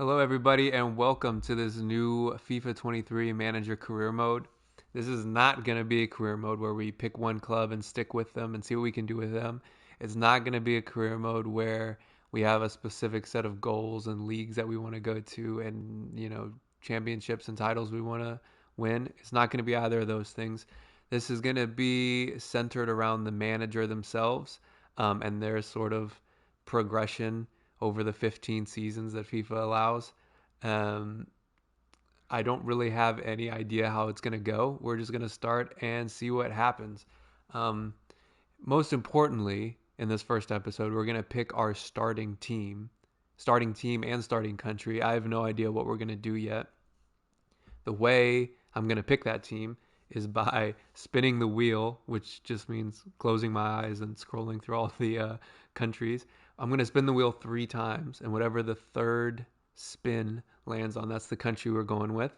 Hello, everybody, and welcome to this new FIFA 23 Manager Career Mode. This is not going to be a career mode where we pick one club and stick with them and see what we can do with them. It's not going to be a career mode where we have a specific set of goals and leagues that we want to go to and, championships and titles we want to win. It's not going to be either of those things. This is going to be centered around the manager themselves and their sort of progression over the 15 seasons that FIFA allows. Um, I don't really have any idea how it's going to go. We're just going to start and see what happens. Um, Most importantly, in this first episode, we're going to pick our starting team and starting country. I have no idea what we're going to do yet. The way I'm going to pick that team is by spinning the wheel, which just means closing my eyes and scrolling through all the countries. I'm going to spin the wheel 3 times, and whatever the third spin lands on, that's the country we're going with.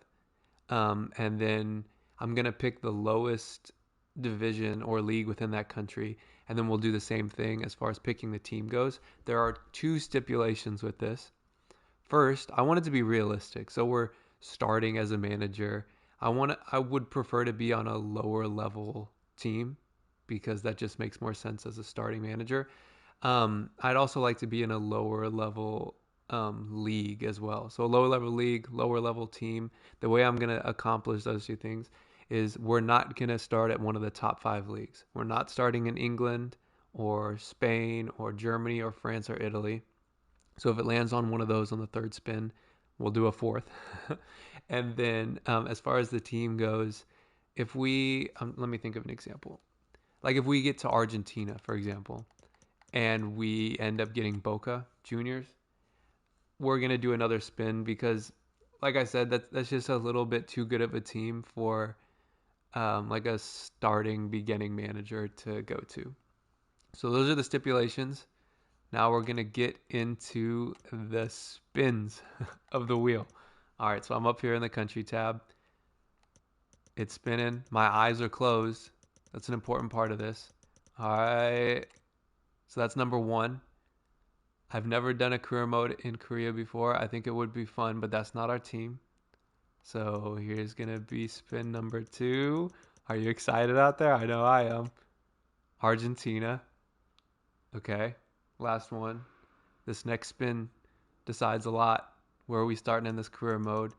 And then I'm going to pick the lowest division or league within that country, and then we'll do the same thing as far as picking the team goes. There are 2 stipulations with this. First, I want it to be realistic. So we're starting as a manager. I would prefer to be on a lower level team because that just makes more sense as a starting manager. I'd also like to be in a lower level league as well. So a lower level league, lower level team. The way I'm going to accomplish those 2 things is we're not going to start at one of the top 5 leagues. We're not starting in England or Spain or Germany or France or Italy. So if it lands on one of those on the third spin, we'll do a fourth. And then as far as the team goes, if we, let me think of an example. Like if we get to Argentina, for example, and we end up getting Boca Juniors, we're going to do another spin because, like I said, that's just a little bit too good of a team for like a starting beginning manager to go to. So those are the stipulations. Now we're going to get into the spins of the wheel. All right, so I'm up here in the country tab. It's spinning. My eyes are closed. That's an important part of this. All right, so that's number 1. I've never done a career mode in Korea before. I think it would be fun, but that's not our team. So here's going to be spin number 2. Are you excited out there? I know I am. Argentina. Okay, last one. This next spin decides a lot. Where are we starting in this career mode?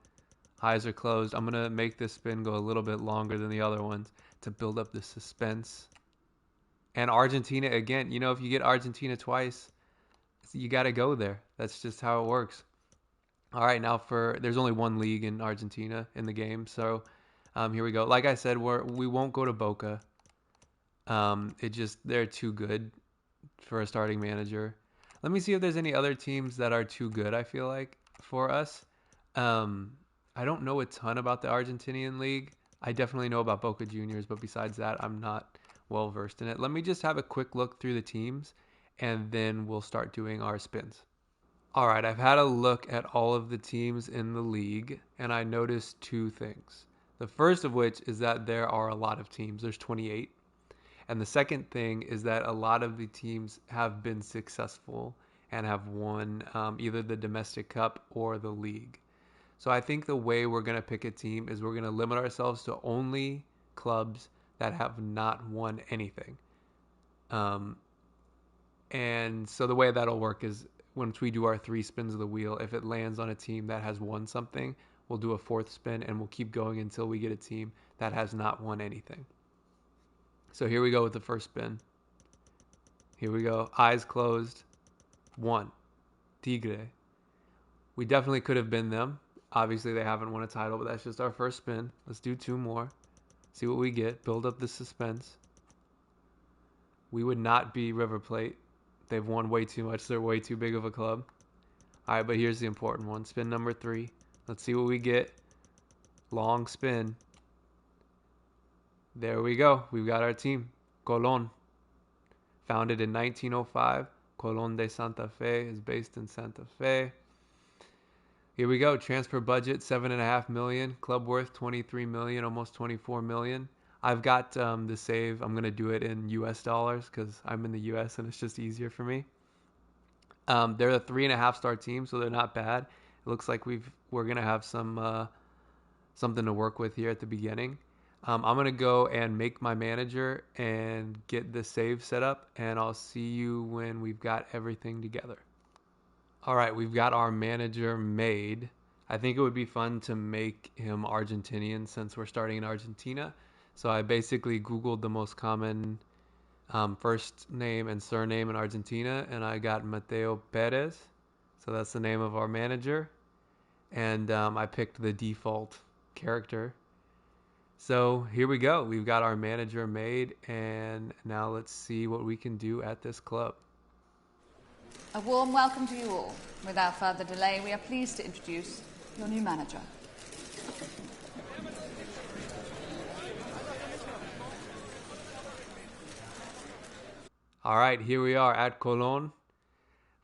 Eyes are closed. I'm going to make this spin go a little bit longer than the other ones to build up the suspense. And Argentina again. If you get Argentina twice, you got to go there. That's just how it works. All right, now there's only one league in Argentina in the game, so here we go. Like I said, we won't go to Boca. They're too good for a starting manager. Let me see if there's any other teams that are too good, I feel like, for us. Um, I don't know a ton about the Argentinian league. I definitely know about Boca Juniors, but besides that, I'm not well versed in it. Let me just have a quick look through the teams, and then we'll start doing our spins. All right, I've had a look at all of the teams in the league, and I noticed 2 things. The first of which is that there are a lot of teams. There's 28. And the second thing is that a lot of the teams have been successful and have won either the domestic cup or the league. So I think the way we're going to pick a team is we're going to limit ourselves to only clubs that have not won anything. Um, and so the way that'll work is once we do our 3 spins of the wheel, if it lands on a team that has won something, we'll do a 4th spin and we'll keep going until we get a team that has not won anything. So here we go with the first spin. Here we go. Eyes closed. 1. Tigre. We definitely could have been them. Obviously, they haven't won a title, but that's just our first spin. Let's do 2 more. See what we get. Build up the suspense. We would not be River Plate. They've won way too much. They're way too big of a club. All right, but here's the important one. Spin number 3. Let's see what we get. Long spin. There we go. We've got our team. Colón. Founded in 1905. Colón de Santa Fe is based in Santa Fe. Here we go. Transfer budget $7.5 million. Club worth $23 million, almost $24 million. I've got the save. I'm gonna do it in U.S. dollars because I'm in the U.S. and it's just easier for me. They're a 3.5 star team, so they're not bad. It looks like we're gonna have something to work with here at the beginning. I'm gonna go and make my manager and get the save set up, and I'll see you when we've got everything together. All right, we've got our manager made. I think it would be fun to make him Argentinian since we're starting in Argentina. So I basically Googled the most common first name and surname in Argentina, and I got Mateo Perez. So that's the name of our manager. And I picked the default character. So here we go. We've got our manager made, and now let's see what we can do at this club. A warm welcome to you all. Without further delay, we are pleased to introduce your new manager. All right, here we are at Colón.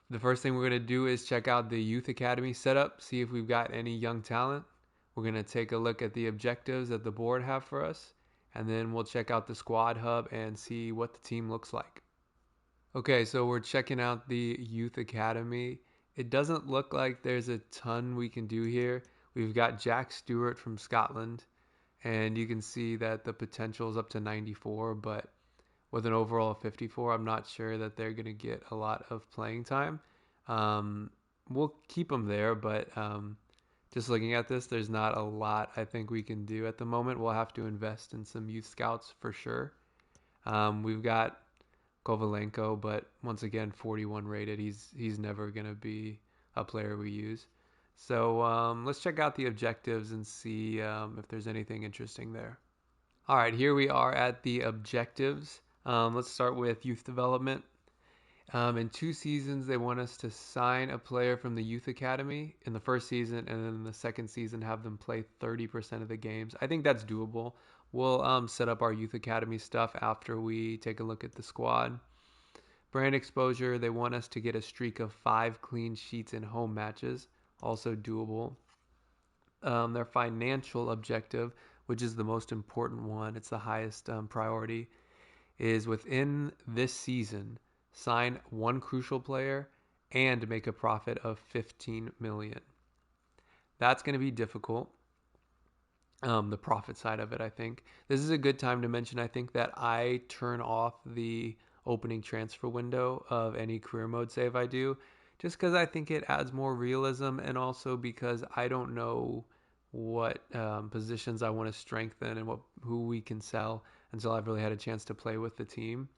The first thing we're going to do is check out the youth academy setup, see if we've got any young talent. We're going to take a look at the objectives that the board have for us, and then we'll check out the squad hub and see what the team looks like. Okay, so we're checking out the youth academy. It doesn't look like there's a ton we can do here. We've got Jack Stewart from Scotland, and you can see that the potential is up to 94, but with an overall of 54, I'm not sure that they're going to get a lot of playing time. We'll keep them there, but just looking at this, there's not a lot I think we can do at the moment. We'll have to invest in some youth scouts for sure. We've got Kovalenko, but once again, 41 rated. He's never going to be a player we use. So let's check out the objectives and see if there's anything interesting there. All right, here we are at the objectives. Let's start with youth development. In 2 seasons, they want us to sign a player from the youth academy in the first season, and then in the second season have them play 30% of the games. I think that's doable. We'll set up our youth academy stuff after we take a look at the squad. Brand exposure, they want us to get a streak of 5 clean sheets in home matches. Also doable. Their financial objective, which is the most important one, it's the highest priority, is within this season, sign 1 crucial player and make a profit of 15 million. That's going to be difficult. The profit side of it, I think. This is a good time to mention, I think, that I turn off the opening transfer window of any career mode save I do, just because I think it adds more realism, and also because I don't know what positions I want to strengthen and who we can sell until I've really had a chance to play with the team.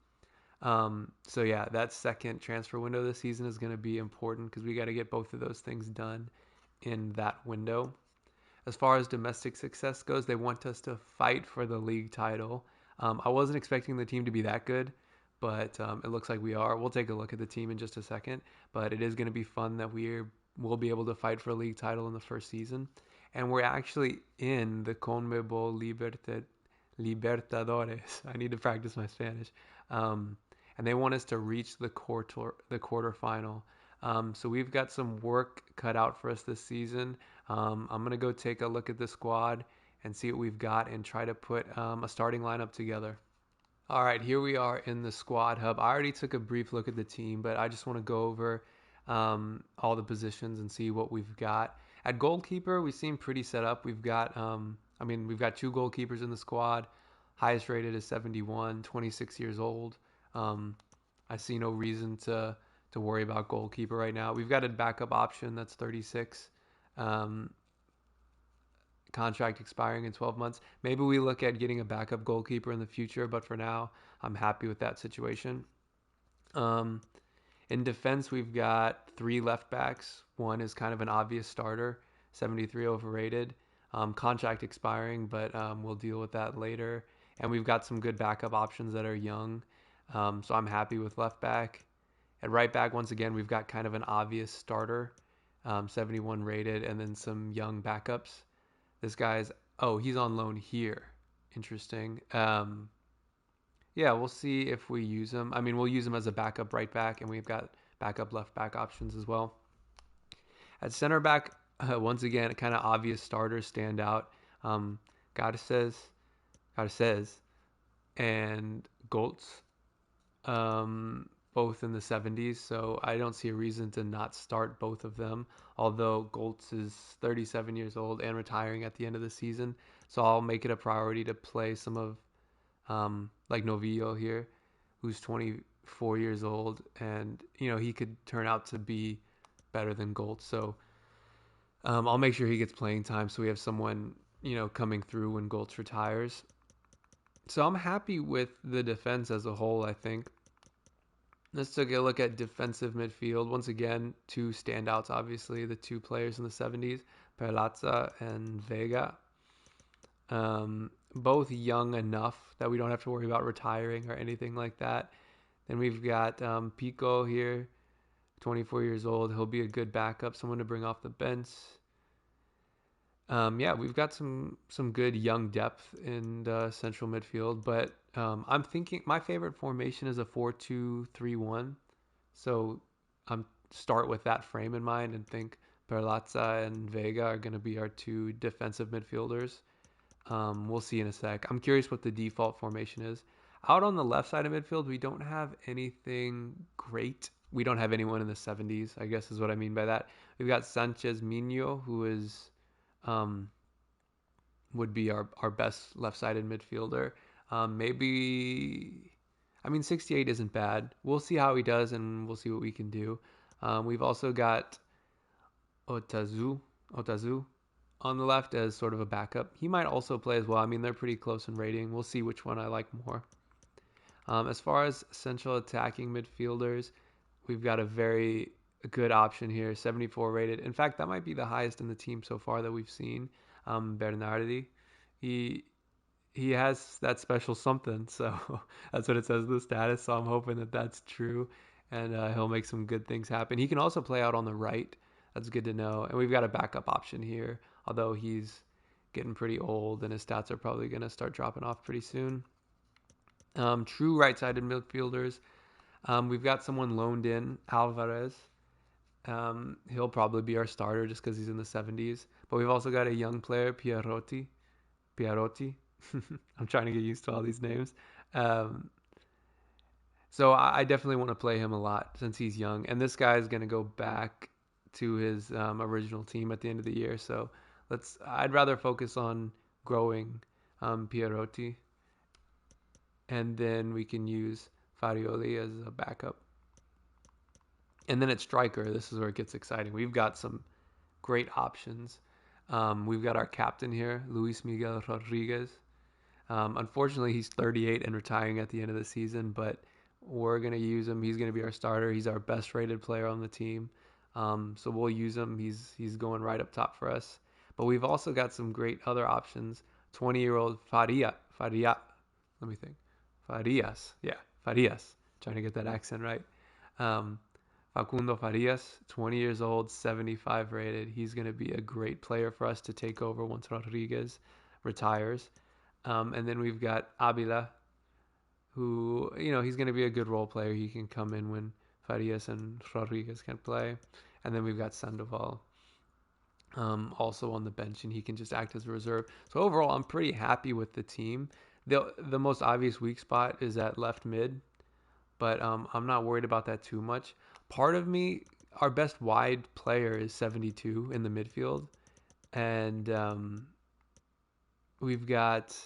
So yeah, that second transfer window this season is going to be important because we got to get both of those things done in that window. As far as domestic success goes, they want us to fight for the league title. I wasn't expecting the team to be that good, but it looks like we are. We'll take a look at the team in just a second, but it is going to be fun that we'll be able to fight for a league title in the first season. And we're actually in the CONMEBOL Libertadores. I need to practice my Spanish. And they want us to reach the quarterfinal. So we've got some work cut out for us this season. I'm going to go take a look at the squad and see what we've got and try to put a starting lineup together. All right, here we are in the squad hub. I already took a brief look at the team, but I just want to go over all the positions and see what we've got. At goalkeeper, we seem pretty set up. We've got, we've got 2 goalkeepers in the squad. Highest rated is 71, 26 years old. I see no reason to worry about goalkeeper right now. We've got a backup option that's 36. Contract expiring in 12 months. Maybe we look at getting a backup goalkeeper in the future, but for now, I'm happy with that situation. In defense, we've got 3 left backs. One is kind of an obvious starter, 73 overrated. Contract expiring, but we'll deal with that later. And we've got some good backup options that are young. So I'm happy with left back. At right back, once again, we've got kind of an obvious starter, 71 rated, and then some young backups. This guy's, he's on loan here. Interesting. Yeah, we'll see if we use him. I mean, we'll use him as a backup right back, and we've got backup left back options as well. At center back, once again, kind of obvious starters stand out. Garces, and Goltz. both in the 70s, so I don't see a reason to not start both of them. Although Goltz is 37 years old and retiring at the end of the season, so I'll make it a priority to play some of like Novillo here, who's 24 years old, and he could turn out to be better than Goltz. So I'll make sure he gets playing time, so we have someone coming through when Goltz retires. So I'm happy with the defense as a whole. I think. Let's take a look at defensive midfield. Once again, two standouts, obviously, the two players in the 70s, Perlaza and Vega. Both young enough that we don't have to worry about retiring or anything like that. Then we've got Pico here, 24 years old. He'll be a good backup, someone to bring off the bench. Yeah, we've got some good young depth in the central midfield, but I'm thinking my favorite formation is a 4-2-3-1. So I'm start with that frame in mind and think Perlaza and Vega are going to be our two defensive midfielders. We'll see in a sec. I'm curious what the default formation is. Out on the left side of midfield, we don't have anything great. We don't have anyone in the 70s, I guess is what I mean by that. We've got Sanchez Minho, who is um, would be our best left-sided midfielder. Maybe, I mean, 68 isn't bad. We'll see how he does, and we'll see what we can do. We've also got Otazu on the left as sort of a backup. He might also play as well. I mean, they're pretty close in rating. We'll see which one I like more. As far as central attacking midfielders, we've got a very good option here, 74 rated. In fact, that might be the highest in the team so far that we've seen. Bernardi, he he has that special something, so that's what it says in the status. So I'm hoping that that's true, and he'll make some good things happen. He can also play out on the right. That's good to know. And we've got a backup option here, although he's getting pretty old and his stats are probably going to start dropping off pretty soon. True right-sided midfielders. We've got someone loaned in, Alvarez. He'll probably be our starter just because he's in the 70s. But we've also got a young player, Pierotti. I'm trying to get used to all these names. Um, so I definitely want to play him a lot since he's young. And this guy is going to go back to his original team at the end of the year. So I'd rather focus on growing Pierotti. And then we can use Farioli as a backup. And then at striker, this is where it gets exciting. We've got some great options. We've got our captain here, Luis Miguel Rodriguez. Unfortunately, he's 38 and retiring at the end of the season, but we're going to use him. He's going to be our starter. He's our best rated player on the team. So we'll use him. He's going right up top for us. But we've also got some great other options. 20-year-old Faria. Let me think. Farias. Yeah, Farias. Trying to get that accent right. Um, Facundo Farias, 20 years old, 75 rated. He's going to be a great player for us to take over once Rodriguez retires. And then we've got Avila, who, he's going to be a good role player. He can come in when Farias and Rodriguez can play. And then we've got Sandoval also on the bench, and he can just act as a reserve. So overall, I'm pretty happy with the team. The most obvious weak spot is at left mid, but I'm not worried about that too much. Part of me, our best wide player is 72 in the midfield, and we've got.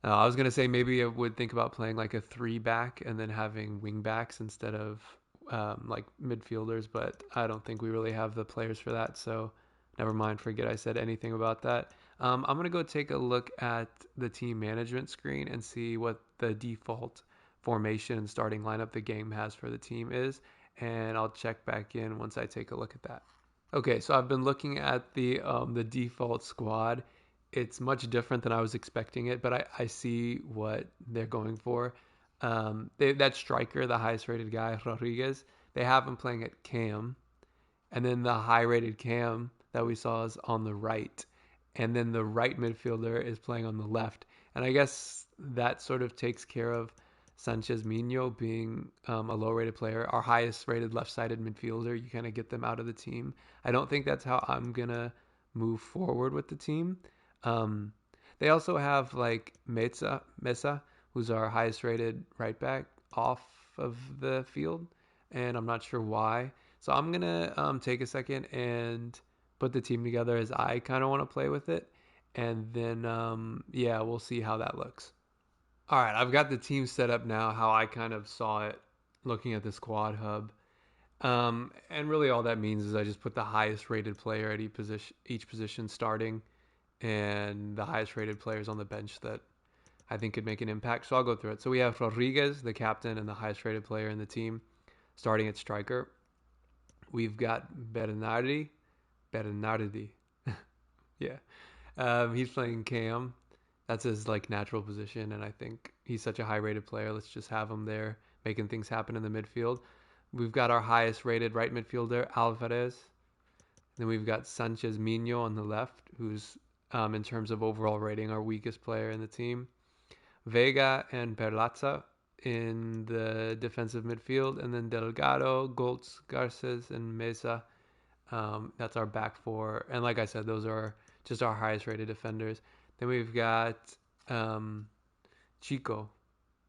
I was gonna say maybe I would think about playing like a three back and then having wing backs instead of like midfielders, but I don't think we really have the players for that. So never mind. Forget I said anything about that. I'm gonna go take a look at the team management screen and see what the default formation and starting lineup the game has for the team is, and I'll check back in once I take a look at that. Okay, so I've been looking at the default squad. It's much different than I was expecting it, but I see what they're going for. That striker, the highest rated guy, Rodriguez, they have him playing at cam, and then the high rated cam that we saw is on the right, and then the right midfielder is playing on the left. And I guess that sort of takes care of Sanchez Minho being a low rated player, our highest rated left sided midfielder. You kind of get them out of the team. I don't think that's how I'm going to move forward with the team. Um, they also have like Mesa, who's our highest rated right back. off of the field, and I'm not sure why. So I'm gonna take a second and put the team together as I kind of want to play with it, and then yeah, we'll see how that looks. All right, I've got the team set up now, how I kind of saw it looking at the squad hub. And really, all that means is I just put the highest rated player at each position starting, and the highest rated players on the bench that I think could make an impact. So I'll go through it. So we have Rodriguez, the captain and the highest rated player in the team, starting at striker. We've got Bernardi. Yeah, he's playing Cam. That's his like natural position, and I think he's such a high rated player. Let's just have him there making things happen in the midfield. We've got our highest rated right midfielder, Alvarez. Then we've got Sanchez Mino on the left, who's in terms of overall rating our weakest player in the team. Vega and Perlaza in the defensive midfield, and then Delgado, Goltz, Garces, and Mesa. That's our back four, and like I said, those are just our highest rated defenders. Then we've got um, Chico.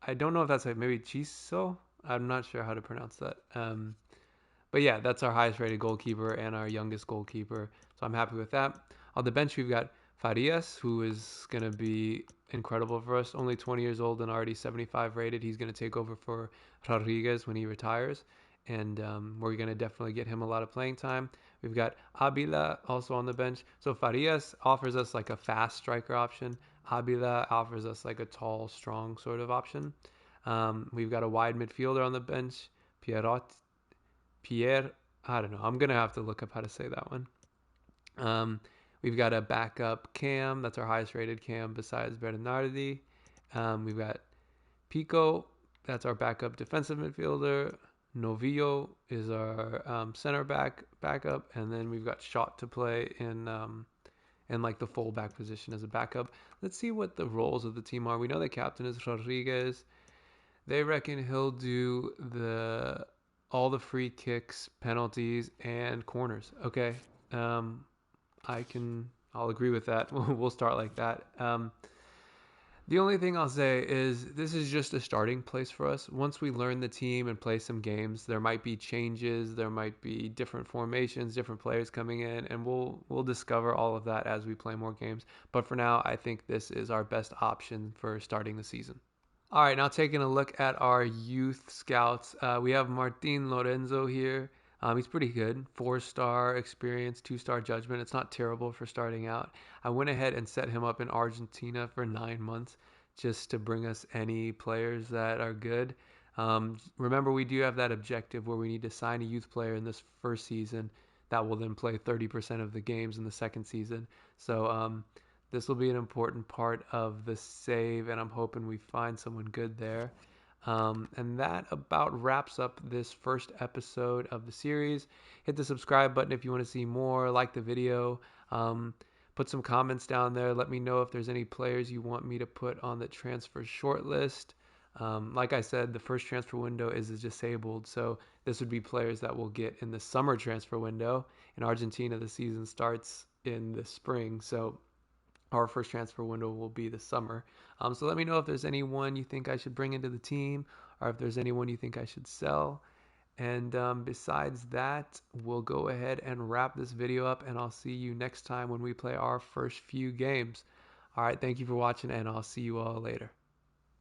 I don't know if that's like maybe Chiso. I'm not sure how to pronounce that. But yeah, that's our highest rated goalkeeper and our youngest goalkeeper. So I'm happy with that. On the bench, we've got Farias, who is going to be incredible for us. Only 20 years old and already 75 rated. He's going to take over for Rodriguez when he retires. And we're going to definitely get him a lot of playing time. We've got Abila also on the bench. So Farias offers us like a fast striker option. Abila offers us like a tall, strong sort of option. We've got a wide midfielder on the bench, Pierre. I don't know. I'm gonna have to look up how to say that one. Um, we've got a backup Cam. That's our highest rated Cam besides Bernardi. We've got Pico. That's our backup defensive midfielder. Novillo is our center backup, and then we've got Shot to play in like the fullback position as a backup. Let's see what the roles of the team are. We know the captain is Rodriguez. They reckon he'll do the all the free kicks, penalties, and corners. Okay, um, I'll agree with that. We'll start like that. The only thing I'll say is this is just a starting place for us. Once we learn the team and play some games, there might be changes, there might be different formations, different players coming in, and we'll discover all of that as we play more games. But for now, I think this is our best option for starting the season. All right, now taking a look at our youth scouts, we have Martin Lorenzo here. He's pretty good. 4-star experience, 2-star judgment. It's not terrible for starting out. I went ahead and set him up in Argentina for 9 months just to bring us any players that are good. Remember, we do have that objective where we need to sign a youth player in this first season that will then play 30% of the games in the second season. So this will be an important part of the save, and I'm hoping we find someone good there. And that about wraps up this first episode of the series. Hit the subscribe button if you want to see more. Like the video. Put some comments down there. Let me know if there's any players you want me to put on the transfer shortlist. Like I said, the first transfer window is disabled, so this would be players that we'll get in the summer transfer window. In Argentina, the season starts in the spring, so our first transfer window will be the summer. So let me know if there's anyone you think I should bring into the team or if there's anyone you think I should sell. And besides that, we'll go ahead and wrap this video up, and I'll see you next time when we play our first few games. All right, thank you for watching, and I'll see you all later.